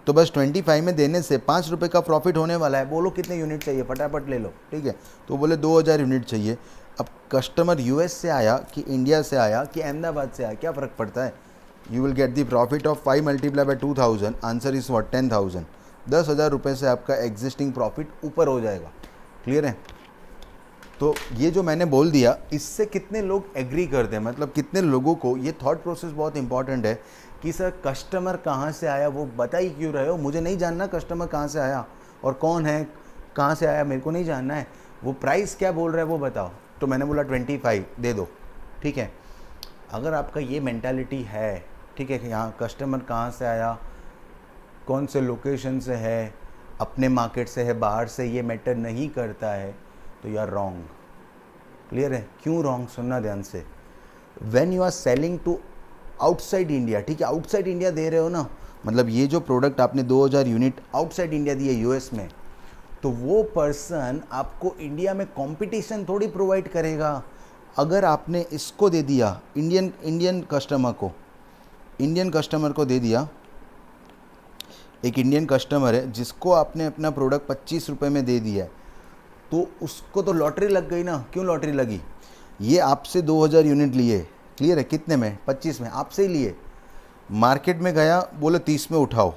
तो बस 25 में देने से 5 रुपये का प्रॉफिट होने वाला है। बोलो कितने यूनिट चाहिए, फटाफट ले लो, ठीक है। तो बोले 2000 यूनिट चाहिए। अब कस्टमर यूएस से आया कि इंडिया से आया कि अहमदाबाद से आया, क्या फ़र्क पड़ता है। You will get the profit of 5 multiply bye 2000, answer is what? 10,000। 10,000 रुपये से आपका एग्जिस्टिंग प्रॉफिट ऊपर हो जाएगा। क्लियर है? तो ये जो मैंने बोल दिया, इससे कितने लोग एग्री करते हैं, मतलब कितने लोगों को ये थॉट प्रोसेस बहुत इंपॉर्टेंट है कि सर कस्टमर कहाँ से आया वो बता ही क्यों रहे हो। मुझे नहीं जानना कस्टमर कहाँ से आया और कौन है, कहाँ से आया, मेरे को नहीं जानना है। वो प्राइस क्या बोल रहा है वो बताओ। तो मैंने बोला 25 दे दो, ठीक है। अगर आपका ये मेंटालिटी है, ठीक है, कि यहाँ कस्टमर कहाँ से आया, कौन से लोकेशन से है, अपने मार्केट से है, बाहर से, ये मैटर नहीं करता है, तो यू आर रॉन्ग। क्लियर है? क्यों रॉन्ग? सुनना ध्यान से। When you are selling to outside India, ठीक है, आउटसाइड इंडिया दे रहे हो ना, मतलब ये जो प्रोडक्ट आपने 2000 यूनिट आउटसाइड इंडिया दिए यूएस में, तो वो पर्सन आपको इंडिया में कंपटीशन थोड़ी प्रोवाइड करेगा। अगर आपने इसको दे दिया इंडियन कस्टमर को दे दिया, एक इंडियन कस्टमर है जिसको आपने अपना प्रोडक्ट 25 रुपये में दे दिया है, तो उसको तो लॉटरी लग गई ना। क्यों लॉटरी लगी? ये आपसे 2000 यूनिट लिए, क्लियर है, कितने में? 25 में, आपसे ही लिए। मार्केट में गया, बोले 30 में उठाओ,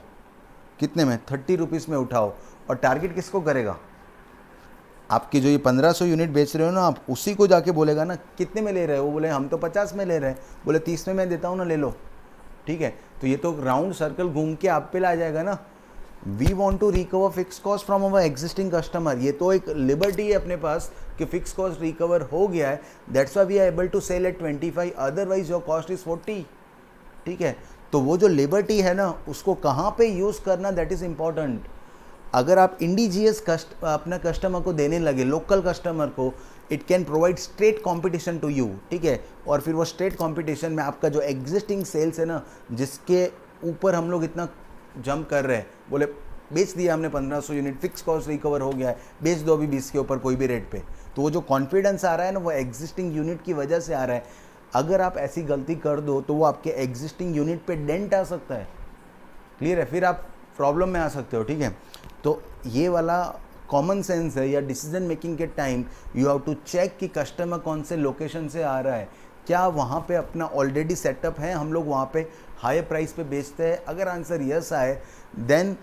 कितने में? 30 रुपीज़ में उठाओ। और टारगेट किसको करेगा? आपके जो ये 1500 यूनिट बेच रहे हो ना आप, उसी को जाके बोलेगा ना कितने में ले रहे हो। वो बोले हम तो 50 में ले रहे हैं, बोले 30 में मैं देता हूँ ना, ले लो, ठीक है। तो ये तो राउंड सर्कल घूम के आप पे ला जाएगा ना। We want to recover fix cost from our existing customer. ये तो एक लिबर्टी है अपने पास कि फिक्स कॉस्ट रिकवर हो गया है, that's why we are able to sell at 25, otherwise your cost is 40, ठीक है। तो वो जो लिबर्टी है ना, उसको कहाँ पे यूज़ करना, दैट इज़ इम्पॉर्टेंट। अगर आप इंडिजियस अपना कस्टमर को देने लगे, लोकल कस्टमर को, it can provide straight competition to you, ठीक है। और फिर वो स्ट्रेट कंपटीशन में आपका जो एग्जिस्टिंग सेल्स है ना, जिसके ऊपर हम लोग इतना जंप कर रहे हैं, बोले बेच दिया हमने 1500 यूनिट, फिक्स कॉस्ट रिकवर हो गया है, बेच दो अभी 20 के ऊपर कोई भी रेट पे, तो वो जो कॉन्फिडेंस आ रहा है ना, वो एग्जिस्टिंग यूनिट की वजह से आ रहा है। अगर आप ऐसी गलती कर दो तो वो आपके एग्जिस्टिंग यूनिट पे डेंट आ सकता है, क्लियर है, फिर आप प्रॉब्लम में आ सकते हो, ठीक है। तो ये वाला कॉमन सेंस है, या डिसीजन मेकिंग के time you have to check कि कस्टमर कौन से लोकेशन से आ रहा है, क्या वहाँ पे अपना ऑलरेडी सेटअप है, हम लोग वहाँ पे हायर प्राइस पे बेचते हैं। अगर आंसर यस आए then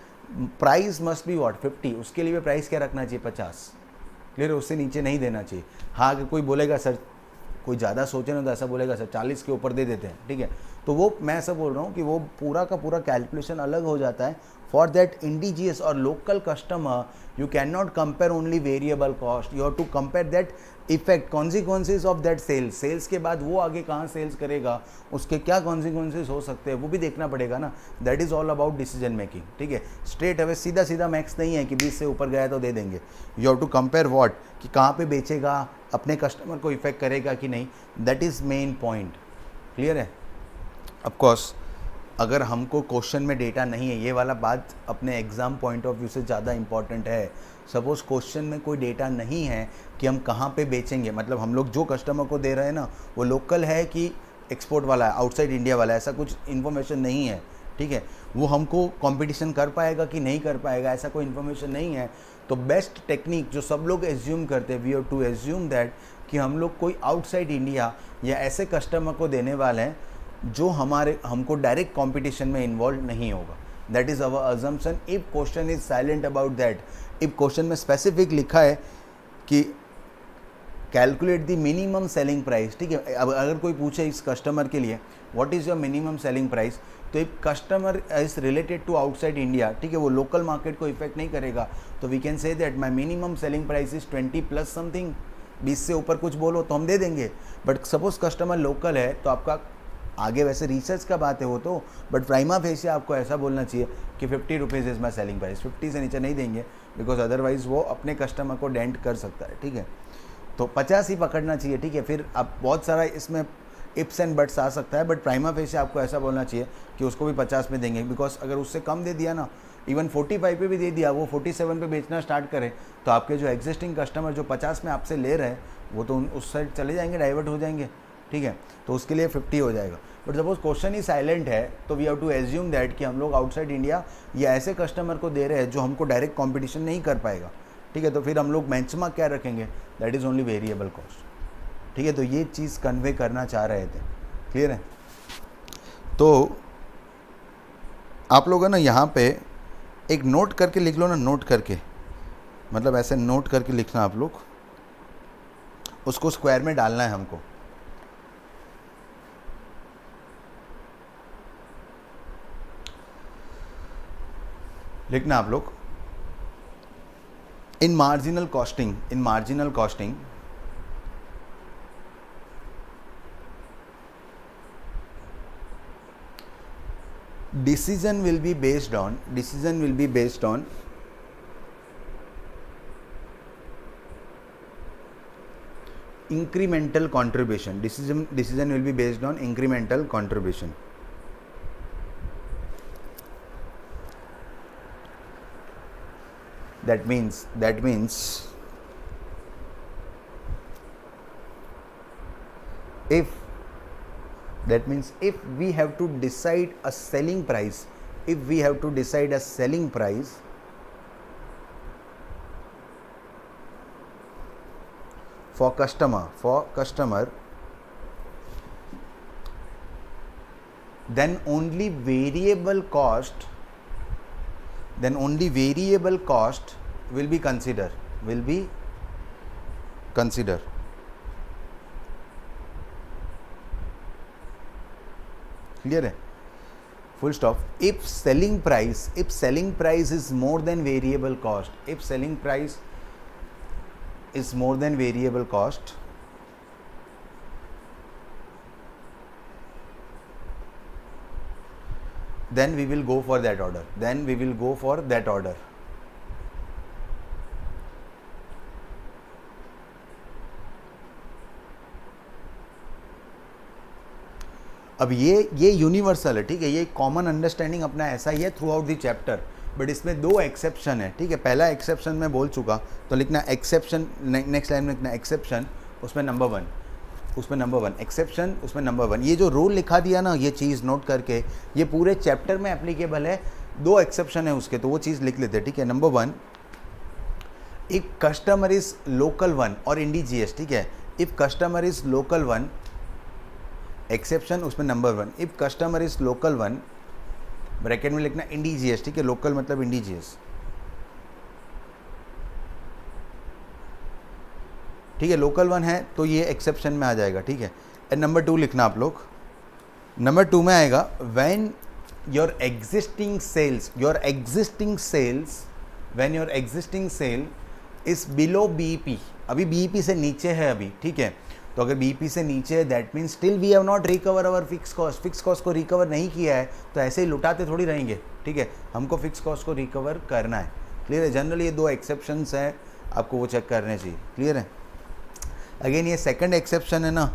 price must be what 50, उसके लिए भी प्राइस क्या रखना चाहिए 50, क्लियर है, उससे नीचे नहीं देना चाहिए। हाँ, अगर कोई बोलेगा सर, कोई ज़्यादा सोचे ना तो ऐसा बोलेगा सर 40 के ऊपर दे देते हैं, ठीक है, तो वो मैं ऐसा बोल रहा हूँ कि वो पूरा का पूरा कैलकुलेशन अलग हो जाता है। फॉर दैट इंडिजियस और local customer you can not compare only variable cost, you have to compare that effect, consequences of that sales, sales के बाद वो आगे कहाँ सेल्स करेगा, उसके क्या कॉन्सिक्वेंसेज हो सकते हैं, वो भी देखना पड़ेगा ना। That is all about decision making, ठीक है। स्ट्रेट अवे सीधा सीधा मैक्स नहीं है कि 20 से ऊपर गया तो दे देंगे। You have to compare what, कि कहाँ पे बेचेगा, अपने कस्टमर को इफेक्ट करेगा कि नहीं, that is main point, clear है। ऑफकोर्स अगर हमको क्वेश्चन में डेटा नहीं है, ये वाला बात अपने एग्ज़ाम पॉइंट ऑफ व्यू से ज़्यादा इंपॉर्टेंट है। सपोज़ क्वेश्चन में कोई डेटा नहीं है कि हम कहाँ पे बेचेंगे, मतलब हम लोग जो कस्टमर को दे रहे हैं ना, वो लोकल है कि एक्सपोर्ट वाला है, आउटसाइड इंडिया वाला है, ऐसा कुछ इन्फॉर्मेशन नहीं है, ठीक है। वो हमको कंपटीशन कर पाएगा कि नहीं कर पाएगा, ऐसा कोई इन्फॉर्मेशन नहीं है। तो बेस्ट टेक्निक जो सब लोग एज्यूम करते हैं, we have to assume that कि हम लोग कोई आउटसाइड इंडिया या ऐसे कस्टमर को देने वाले हैं जो हमको डायरेक्ट कंपटीशन में इन्वॉल्व नहीं होगा। That is our assumption if question is silent about that. If question में स्पेसिफिक लिखा है कि calculate the minimum selling price, ठीक है। अब अगर कोई पूछे इस कस्टमर के लिए what is your minimum selling price, तो if customer is related to outside India, ठीक है, वो लोकल मार्केट को इफेक्ट नहीं करेगा, तो we can say that my minimum selling price is 20 plus something, 20 से ऊपर कुछ बोलो तो हम दे देंगे। बट सपोज कस्टमर लोकल है तो आपका आगे वैसे रिसर्च का बात है वो तो, बट प्राइमा फेस आपको ऐसा बोलना चाहिए कि 50 rupees is my selling price, 50 से नीचे नहीं देंगे, बिकॉज अदरवाइज़ वो अपने कस्टमर को डेंट कर सकता है, ठीक है। तो 50 ही पकड़ना चाहिए, ठीक है। फिर अब बहुत सारा इसमें इप्स एंड बट्स आ सकता है, बट प्राइमा फेस आपको ऐसा बोलना चाहिए कि उसको भी 50 में देंगे, बिकॉज अगर उससे कम दे दिया ना, इवन 45 पे भी दे दिया, वो 47 पे बेचना स्टार्ट करे, तो आपके जो एग्जिस्टिंग कस्टमर जो 50 में आपसे ले रहे हैं वो तो उस साइड चले जाएंगे, डाइवर्ट हो जाएंगे, ठीक है। तो उसके लिए 50 हो जाएगा। बट सपोज क्वेश्चन ही साइलेंट है तो we have to assume that कि हम लोग आउटसाइड इंडिया या ऐसे कस्टमर को दे रहे हैं जो हमको डायरेक्ट कंपटीशन नहीं कर पाएगा, ठीक है। तो फिर हम लोग बेंचमार्क क्या रखेंगे, that is only variable cost, ठीक है। तो ये चीज़ कन्वे करना चाह रहे थे, क्लियर है। तो आप लोग है ना यहाँ पे एक नोट करके लिख लो ना, नोट करके, मतलब ऐसे नोट करके लिखना आप लोग, उसको स्क्वायर में डालना है हमको। लिखना आप लोग, इन marginal costing, decision will be based on incremental contribution. Decision will be based on incremental contribution. That means if we have to decide a selling price, for customer, then only variable cost will be considered. Clear है, full stop. If selling price is more than variable cost, then we will go for that order. अब ये यूनिवर्सल है, ठीक है, ये कॉमन अंडरस्टैंडिंग अपना ऐसा ही है through out the chapter, but इसमें दो एक्सेप्शन है, ठीक है। पहला एक्सेप्शन मैं बोल चुका, तो लिखना एक्सेप्शन, नेक्स्ट लाइन में लिखना एक्सेप्शन, उसमें नंबर 1, उसमें नंबर 1 एक्सेप्शन, उसमें नंबर 1। ये जो रूल लिखा दिया ना, ये चीज़ नोट करके, ये पूरे चैप्टर में एप्लीकेबल है। 2 एक्सेप्शन है उसके, तो वो चीज़ लिख लेते हैं, ठीक है। Number 1, if customer is local 1 और इंडिजियस, ठीक है। If customer is local 1, exception उसमें number 1, if customer is local 1, bracket में लिखना इंडिजियस, ठीक है, लोकल मतलब इंडिजियस, ठीक है। लोकल 1 है तो ये एक्सेप्शन में आ जाएगा, ठीक है। एंड नंबर 2 लिखना आप लोग, नंबर 2 में आएगा when your existing sales when your existing sale is below BEP, अभी बीईपी से नीचे है अभी, ठीक है। तो अगर बीईपी से नीचे है, that means still we have not recover our fix cost को रिकवर नहीं किया है, तो ऐसे ही लुटाते थोड़ी रहेंगे, ठीक है। हमको फिक्स कॉस्ट को रिकवर करना है, क्लियर है। जनरली ये 2 एक्सेप्शंस हैं, आपको वो चेक करने चाहिए, क्लियर है। अगेन ये सेकंड एक्सेप्शन है ना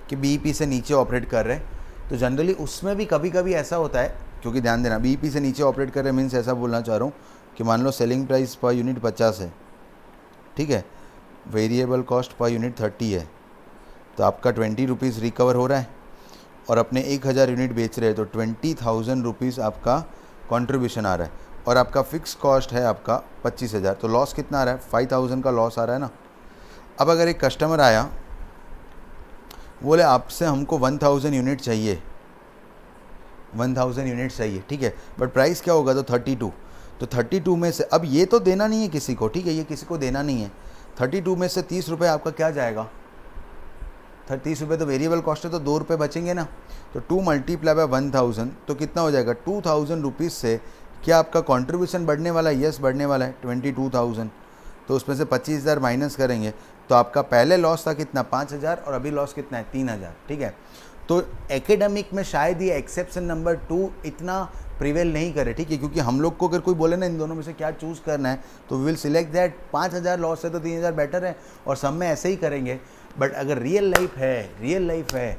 कि बीईपी से नीचे ऑपरेट कर रहे हैं, तो जनरली उसमें भी कभी कभी ऐसा होता है, क्योंकि ध्यान देना बीईपी से नीचे ऑपरेट कर रहे मीन्स ऐसा बोलना चाह रहा हूँ कि मान लो सेलिंग प्राइस पर यूनिट 50 है, ठीक है, वेरिएबल कॉस्ट पर यूनिट 30 है, तो आपका 20 रुपीज़ रिकवर हो रहा है और अपने 1000 यूनिट बेच रहे हैं, तो 20,000 रुपीज़ आपका कंट्रीब्यूशन आ रहा है और आपका फिक्स कॉस्ट है आपका 25,000, तो लॉस कितना आ रहा है, 5,000 का लॉस आ रहा है ना। अब अगर एक कस्टमर आया, बोले आपसे हमको 1,000 यूनिट चाहिए, 1,000 यूनिट चाहिए, ठीक है, बट प्राइस क्या होगा, तो 32, तो 32 में से, अब ये तो देना नहीं है किसी को, ठीक है, ये किसी को देना नहीं है, 32 में से 30 रुपये आपका क्या जाएगा, 30 रुपये तो वेरिएबल कॉस्ट है, तो 2 रुपये बचेंगे ना, तो 2 मल्टीप्लाई बाय 1,000 तो कितना हो जाएगा, 2,000 रुपीज़ से क्या आपका कॉन्ट्रीब्यूशन बढ़ने वाला है, यस बढ़ने वाला है 22,000, तो उसमें से 25,000 माइनस करेंगे, तो आपका पहले लॉस था कितना 5,000 और अभी लॉस कितना है 3,000, ठीक है। तो एकेडमिक में शायद ये एक्सेप्शन नंबर 2 इतना प्रिवेल नहीं करे, ठीक है, क्योंकि हम लोग को अगर कोई बोले ना इन दोनों में से क्या चूज़ करना है, तो we will select that 5,000 loss है तो 3,000 बेटर है, और सब में ऐसे ही करेंगे। बट अगर रियल लाइफ है,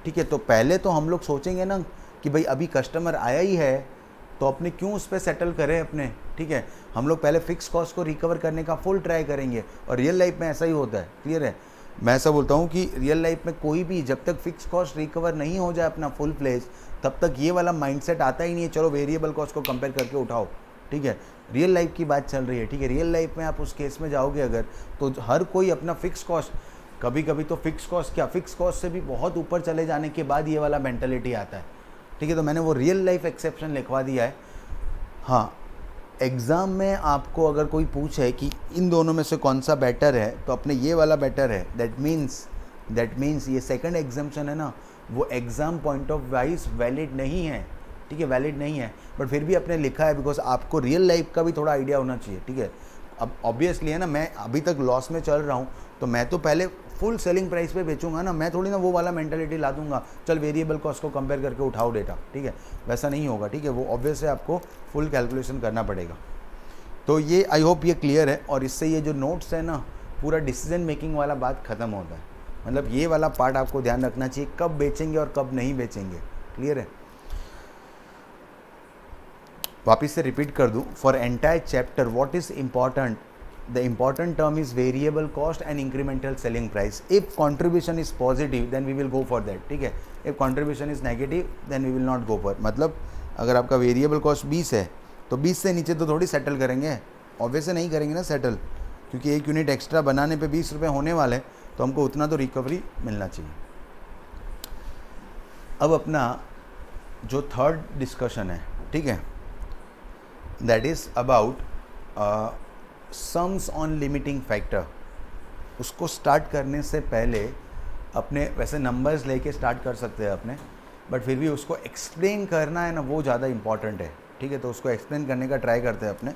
ठीक है, तो पहले तो हम लोग सोचेंगे ना कि भाई अभी कस्टमर आया ही है तो अपने क्यों उस पर सेटल करें अपने, ठीक है। हम लोग पहले फिक्स कॉस्ट को रिकवर करने का फुल ट्राई करेंगे, और रियल लाइफ में ऐसा ही होता है, क्लियर है। मैं ऐसा बोलता हूँ कि रियल लाइफ में कोई भी जब तक फिक्स कॉस्ट रिकवर नहीं हो जाए अपना फुल फ्लेज, तब तक ये वाला माइंडसेट आता ही नहीं है, चलो वेरिएबल कॉस्ट को कंपेयर करके उठाओ, ठीक है। रियल लाइफ की बात चल रही है, ठीक है। रियल लाइफ में आप उस केस में जाओगे अगर, तो हर कोई अपना फिक्स कॉस्ट, कभी कभी तो फिक्स कॉस्ट से भी बहुत ऊपर चले जाने के बाद ये वाला मेंटालिटी आता है, ठीक है। तो मैंने वो रियल लाइफ एक्सेप्शन लिखवा दिया है। हाँ, एग्ज़ाम में आपको अगर कोई पूछे कि इन दोनों में से कौन सा बेटर है, तो अपने ये वाला बेटर है, दैट मीन्स ये सेकंड एग्जाम्पशन है ना, वो exam point of wise valid नहीं है, ठीक है, वैलिड नहीं है, बट फिर भी अपने लिखा है बिकॉज आपको रियल लाइफ का भी थोड़ा आइडिया होना चाहिए, ठीक है। अब ऑब्वियसली है ना, मैं अभी तक लॉस में चल रहा हूँ, तो मैं तो पहले फुल सेलिंग प्राइस पे बेचूंगा ना, मैं थोड़ी ना वो वाला मेंटालिटी ला दूंगा चल वेरिएबल कॉस्ट को कंपेयर करके उठाओ डेटा, ठीक है, वैसा नहीं होगा, ठीक है। वो ऑब्वियस है, आपको फुल कैलकुलेशन करना पड़ेगा। तो ये आई होप ये क्लियर है, और इससे ये जो नोट्स है ना, पूरा डिसीजन मेकिंग वाला बात ख़त्म होता है। मतलब ये वाला पार्ट आपको ध्यान रखना चाहिए, कब बेचेंगे और कब नहीं बेचेंगे, क्लियर है। वापिस से रिपीट कर दूँ, for entire chapter what is important, the important term is variable cost and incremental selling price. If contribution is positive then we will go for that, ठीक है। if contribution is negative then we will not go for, मतलब अगर आपका वेरिएबल कॉस्ट 20 है तो 20 से नीचे तो थोड़ी सेटल करेंगे, ऑब्वियस नहीं करेंगे ना सेटल, क्योंकि एक यूनिट एक्स्ट्रा बनाने पे 20 रुपये होने वाले, तो हमको उतना तो रिकवरी मिलना चाहिए। अब अपना जो थर्ड डिस्कशन है, ठीक है, that is about sums on limiting factor. उसको स्टार्ट करने से पहले अपने वैसे नंबर्स लेके स्टार्ट कर सकते हैं अपने, बट फिर भी उसको एक्सप्लेन करना है ना, वो ज़्यादा इम्पॉर्टेंट है, ठीक है। तो उसको एक्सप्लेन करने का ट्राई करते हैं अपने।